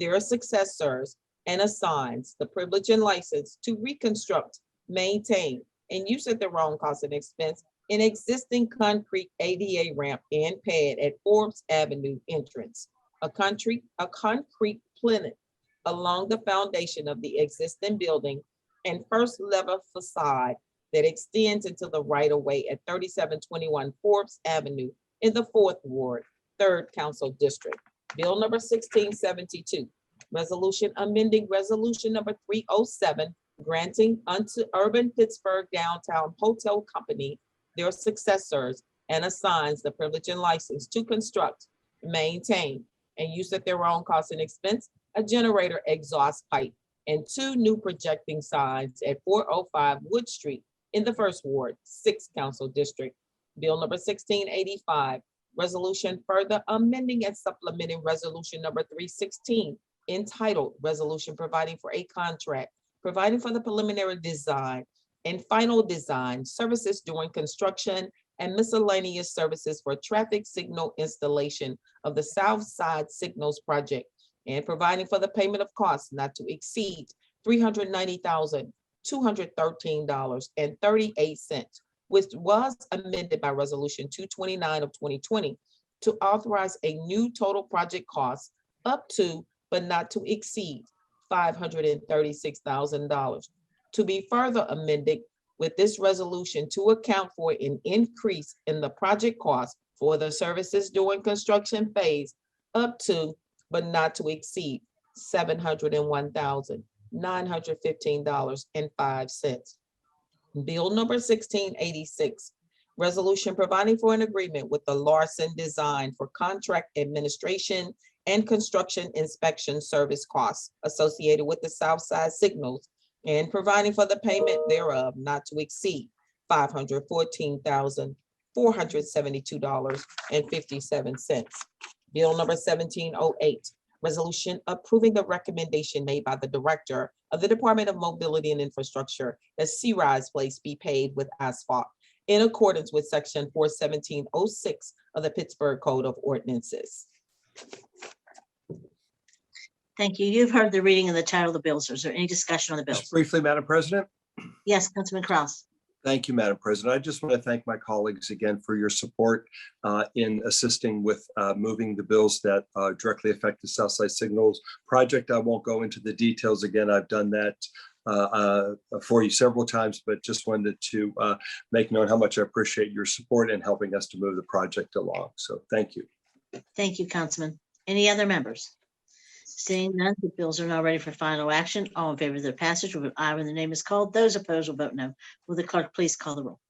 their successors and assigns the privilege and license to reconstruct, maintain, and use at their own cost and expense an existing concrete ADA ramp and pad at Forbes Avenue entrance, a concrete plinth along the foundation of the existing building and first level facade that extends into the right-of-way at 3721 Forbes Avenue in the 4th Ward, 3rd Council District. Bill number 1672, resolution amending resolution number 307, granting unto Urban Pittsburgh Downtown Hotel Company their successors and assigns the privilege and license to construct, maintain, and use at their own cost and expense a generator exhaust pipe and 2 new projecting signs at 405 Wood Street in the 1st Ward, 6th Council District. Bill number 1685, resolution further amending and supplementing resolution number 316 entitled Resolution Providing for a Contract, providing for the preliminary design and final design services during construction and miscellaneous services for traffic signal installation of the South Side Signals Project and providing for the payment of costs not to exceed $390,213.38, which was amended by resolution 229 of 2020 to authorize a new total project cost up to, but not to exceed $536,000 to be further amended with this resolution to account for an increase in the project cost for the services during construction phase up to, but not to exceed $701,915.05. Bill number 1686, resolution providing for an agreement with the Larson Design for contract administration and construction inspection service costs associated with the South Side Signals and providing for the payment thereof not to exceed $514,472.57. Bill number 1708, resolution approving the recommendation made by the Director of the Department of Mobility and Infrastructure that C-Rise Place be paved with asphalt in accordance with section 41706 of the Pittsburgh Code of Ordinances. Thank you. You've heard the reading and the title of the bills. Is there any discussion on the Just bills? briefly, Madam President. Yes, Councilman Kraus. Thank you, Madam President. I just want to thank my colleagues again for your support in assisting with moving the bills that directly affect the Southside Signals project. I won't go into the details again. I've done that for you several times, but just wanted to make known how much I appreciate your support in helping us to move the project along. So thank you. Thank you, Councilman. Any other members? Seeing none, the bills are now ready for final action. All in favor of their passage will vote aye when the name is called. Those opposed will vote no. Will the clerk please call the roll?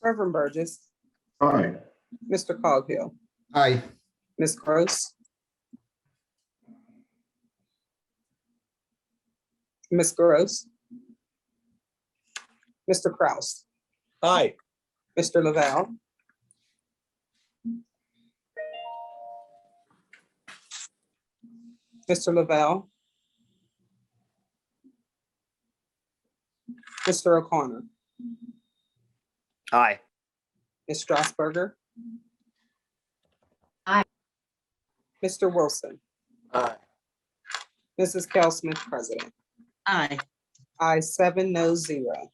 Reverend Burgess, Aye. Mr. Coghill, Aye. Ms. Gross, Ms. Gross, Mr. Kraus, Aye. Mr. Lavelle, Mr. Lavelle, Mr. O'Connor, Aye. Ms. Strasburger, Aye. Mr. Wilson, Aye. Mrs. Cal Smith, President. Aye. Aye, 7, no, 0.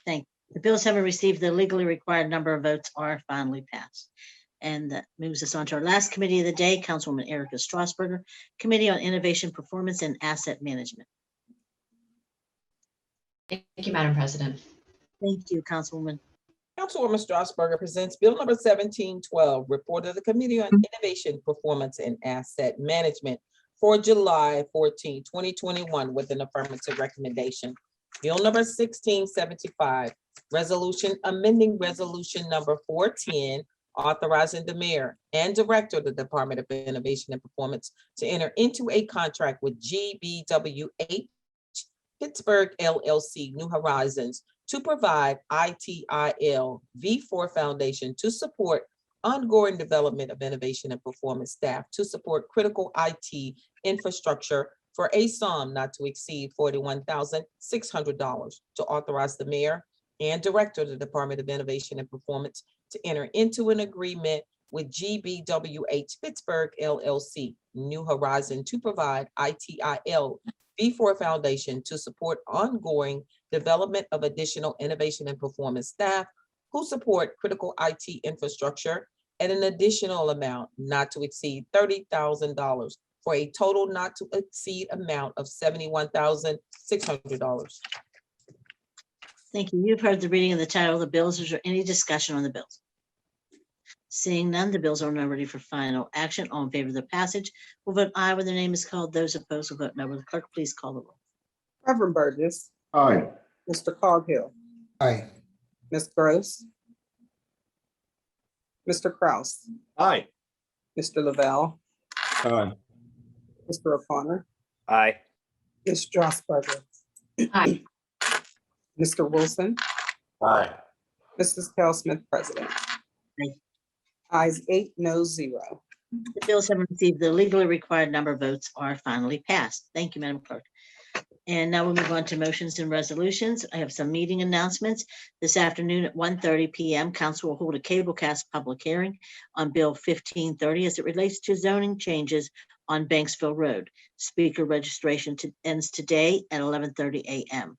The bills having received the legally required number of votes are finally passed. And that moves us on to our last committee of the day, Councilwoman Erica Strasburger, Committee on Innovation, Performance, and Asset Management. Thank you, Madam President. Thank you, Councilwoman. Councilwoman Strasburger presents Bill number 1712, report of the Committee on Innovation, Performance, and Asset Management for July 14, 2021, with an affirmative recommendation. Bill number 1675, resolution amending resolution number 410, authorizing the mayor and director of the Department of Innovation and Performance to enter into a contract with GBWH Pittsburgh LLC New Horizons to provide ITIL V4 Foundation to support ongoing development of innovation and performance staff to support critical IT infrastructure for a sum not to exceed $41,600, to authorize the mayor and director of the Department of Innovation and Performance to enter into an agreement with GBWH Pittsburgh LLC New Horizon to provide ITIL V4 Foundation to support ongoing development of additional innovation and performance staff who support critical IT infrastructure at an additional amount not to exceed $30,000 for a total not to exceed amount of $71,600. Thank you. You've heard the reading of the title of the bills. Is there any discussion on the bills? Seeing none, the bills are now ready for final action. All in favor of the passage will vote aye when their name is called. Those opposed will vote no. Will the clerk please call the roll? Reverend Burgess, Aye. Mr. Coghill, Aye. Ms. Gross, Mr. Kraus, Aye. Mr. Lavelle, Aye. Mr. O'Connor, Aye. Ms. Strasburger, Aye. Mr. Wilson, Aye. Mrs. Cal Smith, President. Aye. Ayes 8, no, 0. The bills having received the legally required number of votes are finally passed. Thank you, Madam Clerk. And now we'll move on to motions and resolutions. I have some meeting announcements. This afternoon at 1:30 p.m., Council will hold a cablecast public hearing on Bill 1530 as it relates to zoning changes on Banksville Road. Speaker registration ends today at 11:30 a.m.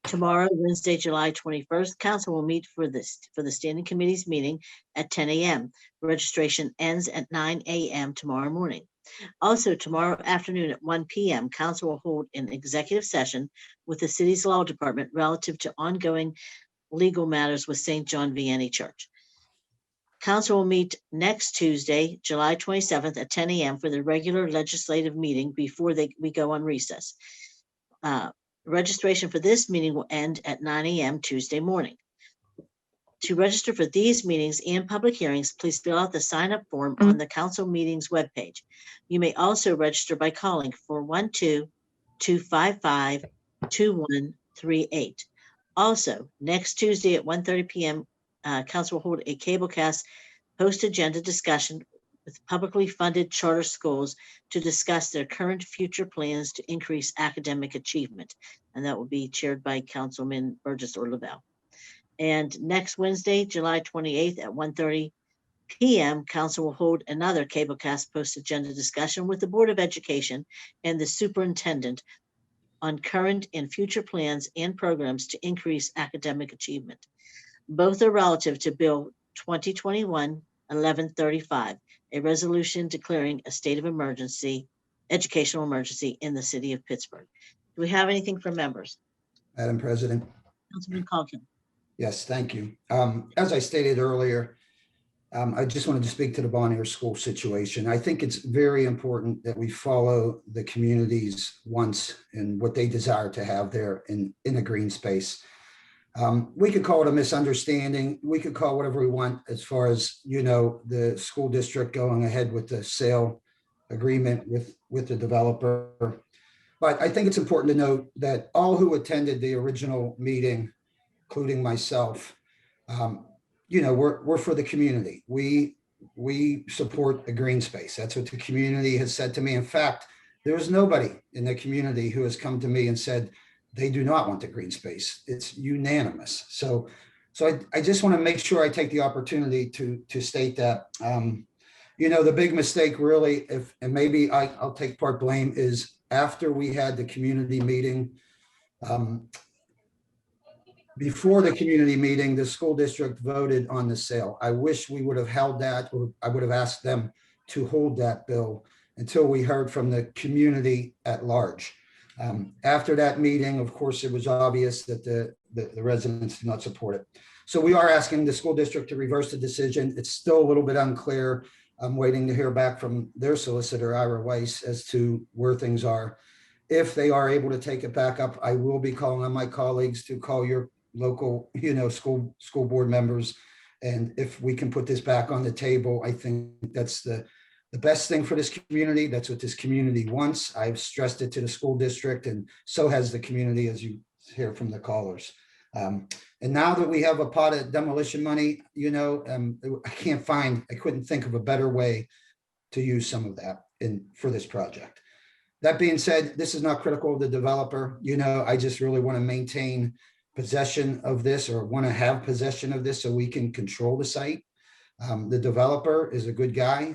Tomorrow, Wednesday, July 21st, Council will meet for the Standing Committee's meeting at 10 a.m. Registration ends at 9 a.m. tomorrow morning. Also, tomorrow afternoon at 1 p.m., Council will hold an executive session with the city's law department relative to ongoing legal matters with St. John Vianney Church. Council will meet next Tuesday, July 27th at 10 a.m. for the regular legislative meeting before we go on recess. Registration for this meeting will end at 9 a.m. Tuesday morning. To register for these meetings and public hearings, please fill out the sign-up form on the council meetings webpage. You may also register by calling 412-255-2138. Also, next Tuesday at 1:30 p.m., council will hold a cablecast post-agenda discussion with publicly funded charter schools to discuss their current future plans to increase academic achievement. And that will be chaired by Councilman Burgess or Lavelle. And next Wednesday, July 28th at 1:30 p.m., council will hold another Cablecast post-agenda discussion with the Board of Education and the superintendent on current and future plans and programs to increase academic achievement. Both are relative to Bill 2021-1135, a resolution declaring a state of emergency, educational emergency in the city of Pittsburgh. Do we have anything for members? Madam President. Councilman Calkin. Yes, thank you. As I stated earlier, I just wanted to speak to the Bon Air School situation. I think it's very important that we follow the community's wants and what they desire to have there in a green space. We could call it a misunderstanding. We could call whatever we want as far as, the school district going ahead with the sale agreement with the developer. But I think it's important to note that all who attended the original meeting, including myself, we're for the community. We support a green space. That's what the community has said to me. In fact, there's nobody in the community who has come to me and said they do not want the green space. It's unanimous. So I just want to make sure I take the opportunity to state that. The big mistake really, and maybe I'll take part blame, is after we had the community meeting, before the community meeting, the school district voted on the sale. I wish we would have held that, or I would have asked them to hold that bill until we heard from the community at large. After that meeting, of course, it was obvious that the residents did not support it. So we are asking the school district to reverse the decision. It's still a little bit unclear. I'm waiting to hear back from their solicitor, Ira Weiss, as to where things are. If they are able to take it back up, I will be calling on my colleagues to call your local, school board members. And if we can put this back on the table, I think that's the best thing for this community. That's what this community wants. I've stressed it to the school district, and so has the community, as you hear from the callers. And now that we have a pot of demolition money, I couldn't think of a better way to use some of that for this project. That being said, this is not critical of the developer. I just really want to maintain possession of this, or want to have possession of this, so we can control the site. The developer is a good guy.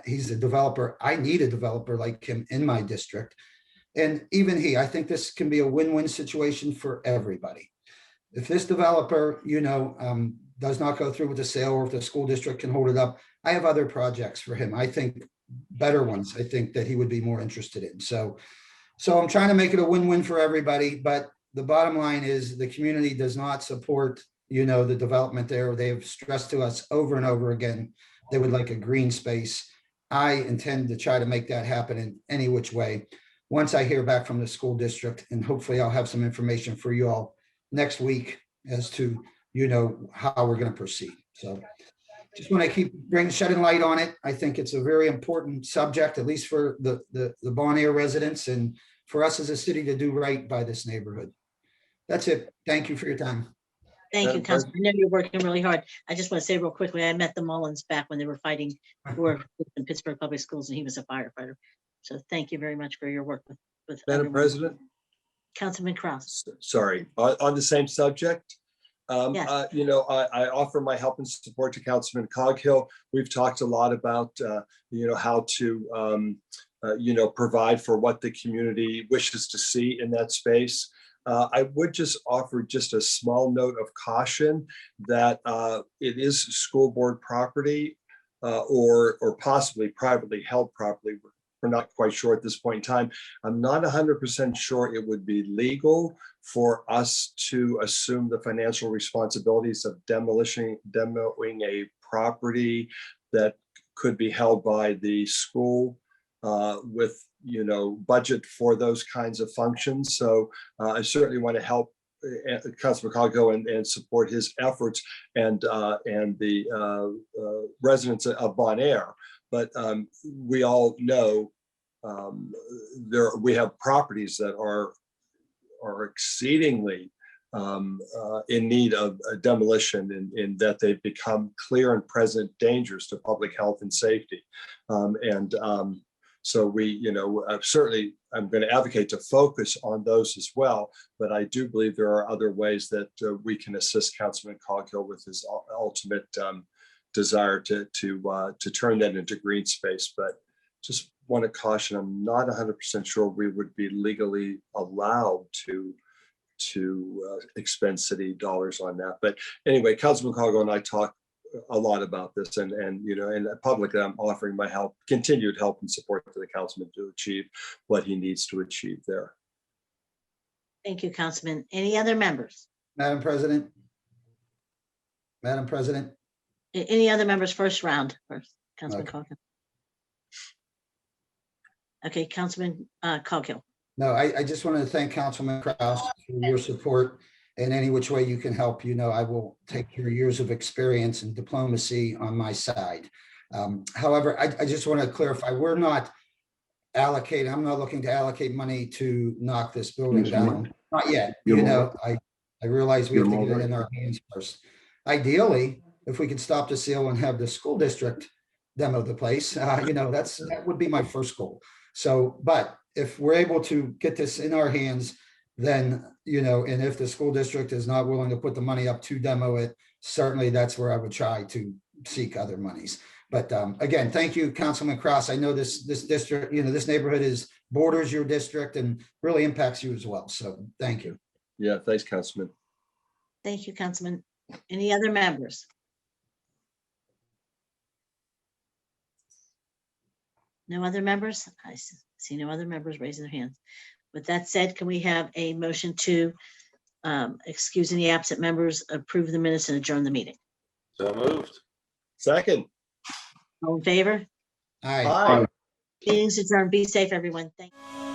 He's a developer. I need a developer like him in my district. And even I think this can be a win-win situation for everybody. If this developer, does not go through with the sale, or if the school district can hold it up, I have other projects for him. I think better ones, I think that he would be more interested in. So I'm trying to make it a win-win for everybody, but the bottom line is the community does not support, the development there. They have stressed to us over and over again, they would like a green space. I intend to try to make that happen in any which way. Once I hear back from the school district, and hopefully I'll have some information for you all next week as to, how we're going to proceed. So just want to keep shedding light on it. I think it's a very important subject, at least for the Bon Air residents, and for us as a city to do right by this neighborhood. That's it. Thank you for your time. Thank you, Councilman. I know you're working really hard. I just want to say real quickly, I met the Mullins back when they were fighting for in Pittsburgh Public Schools, and he was a firefighter. So thank you very much for your work with Madam everyone. President. Councilman Kraus. Sorry, on the same subject. Yes. I offer my help and support to Councilman Coghill. We've talked a lot about, how to, provide for what the community wishes to see in that space. I would just offer just a small note of caution that it is school board property or possibly privately held property. We're not quite sure at this point in time. I'm not 100% sure it would be legal for us to assume the financial responsibilities of demoing a property that could be held by the school with budget for those kinds of functions. So I certainly want to help Councilman Coghill and support his efforts and the residents of Bon Air. But we all know we have properties that are exceedingly in need of demolition in that they've become clear and present dangers to public health and safety. So we, certainly I'm going to advocate to focus on those as well, but I do believe there are other ways that we can assist Councilman Coghill with his ultimate desire to turn that into green space. But just want to caution, I'm not 100% sure we would be legally allowed to expend city dollars on that. But anyway, Councilman Coghill and I talk a lot about this, and publicly I'm offering my help, continued help and support to the councilman to achieve what he needs to achieve there. Thank you, Councilman. Any other members? Madam President? Madam President? Any other members first round? First, Councilman Okay. Coghill. Okay, Councilman Coghill. No, I just wanted to thank Councilman Kraus for your support in any which way you can help. I will take your years of experience and diplomacy on my side. However, I just want to clarify, I'm not looking to allocate money to knock this building down. Not yet. I realize we have to get it in our hands first. Ideally, if we could stop the sale and have the school district demo the place, that would be my first goal. So, but if we're able to get this in our hands, then, and if the school district is not willing to put the money up to demo it, certainly that's where I would try to seek other monies. But again, thank you, Councilman Kraus. I know this district, this neighborhood borders your district and really impacts you as well. So thank you. Yeah, thanks, Councilman. Thank you, Councilman. Any other members? No other members? I see no other members raising their hands. With that said, can we have a motion to excuse any absent members, approve the minutes and adjourn the meeting? So moved. Second. All in favor? All right. Aye. Meetings adjourned. Be safe, everyone. Thank you.